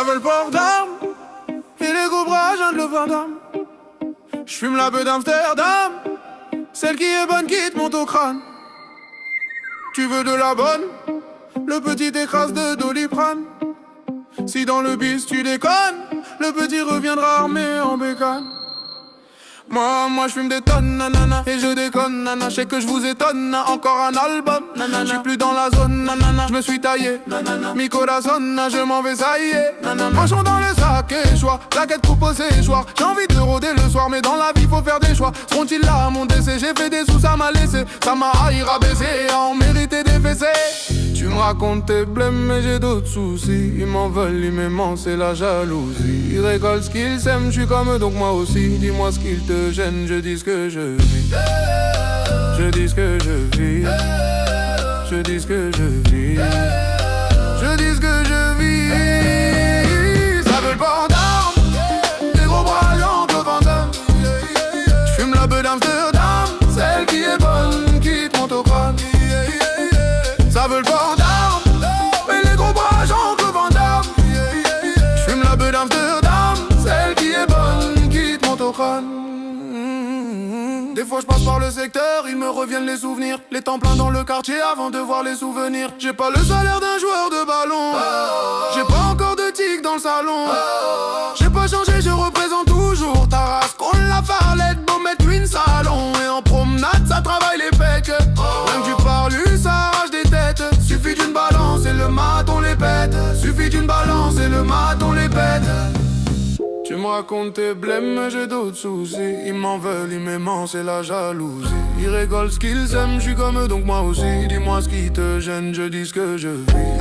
veut le port d'armes et les gros bras, de le Vandame. J'fume la beuh d'Amsterdam, celle qui est bonne qui te monte au crâne. Tu veux de la bonne, le petit écrase de Doliprane. Si dans le bis tu déconnes, le petit reviendra armé en bécane. Moi j'fume des tonnes, nanana, et je déconne, nana. Je sais que je vous étonne, na, encore un album, nanana. J'suis plus dans la zone, nanana. J'me suis taillé, nanana. Mi corazon, je m'en vais, ça y est, nanana. Manchons dans le sac et choix, plaquette coupe au séchoir. J'ai envie de rôder le soir, mais dans la vie faut faire des choix. Seront-ils là à mon décès? J'ai fait des sous, ça m'a laissé. Ça m'a haï, rabaissé, à en mériter des fessées. Tu me racontes tes blêmes, mais j'ai d'autres soucis. Ils m'en veulent, ils m'aiment, c'est la jalousie. Ils récoltent ce qu'ils aiment, j'suis comme eux, donc moi aussi. Dis-moi ce qu'ils te gêne, je dis ce que je vis. Je dis ce que je vis. Je dis ce que je vis. Je dis ce que je vis. Ça veut le port d'armes, des gros bras Jean-Claude Van Damme. J'fume la beuh d'Amsterdam, celle qui est bonne, qui te monte au crâne. Ça veut le port d'armes et les gros bras Jean-Claude Van Damme. J'fume la beuh d'Amsterdam, celle qui est bonne, qui te monte au crâne. Des fois je passe par le secteur, ils me reviennent les souvenirs. Les temps pleins dans le quartier avant de voir les souvenirs. J'ai pas le salaire d'un joueur de ballon, j'ai pas encore de tic dans le salon. J'ai pas changé, je représente toujours ta race. Qu'on la farlette, beau mettre une salon. Et en promenade ça travaille les pecs. Même que tu parles, ça arrache des têtes. Suffit d'une balance et le mat on les pète. Suffit d'une balance et le mat on les pète. Tu me racontes tes blêmes, mais j'ai d'autres soucis. Ils m'en veulent, ils m'aiment, c'est la jalousie. Ils récoltent ce qu'ils aiment, j'suis comme eux, donc moi aussi. Dis-moi ce qui te gêne, je dis ce que je vis.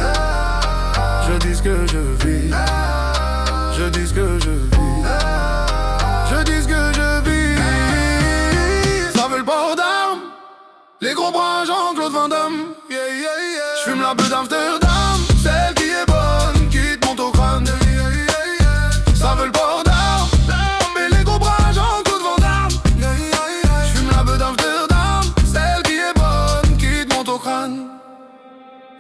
Je dis ce que je vis. Je dis ce que je vis. Je dis ce que je vis. Ça veut le port d'armes, les gros bras Jean-Claude Van Damme. J'fume la beuh d'Amsterdam, celle qui est bonne, qui te monte au crâne. Ça veut le port d'armes, mais les gros bras Jean-Claude Van Damme. J'fume la beuh d'Amsterdam, celle qui est bonne, qui te monte au crâne.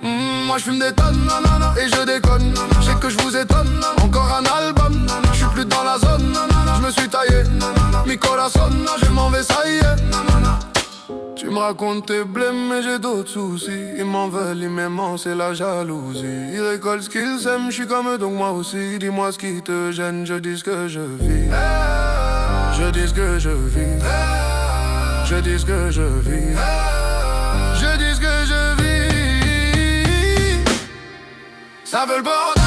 Moi j'fume des tonnes, nanana, et je déconne, nanana. Je sais que je vous étonne, encore un album, nanana. J'suis plus dans la zone, nanana. J'me suis taillé, nanana. Mi corazon, je m'en vais, ça y est, nanana. Tu me racontes tes blêmes, mais j'ai d'autres soucis. Ils m'en veulent, ils m'aiment, c'est la jalousie. Ils récoltent ce qu'ils aiment, j'suis comme eux, donc moi aussi. Dis-moi ce qui te gêne, je dis ce que je vis. Je dis ce que je vis. Je dis ce que je vis. Je dis ce que je vis. Ça veut le bordel.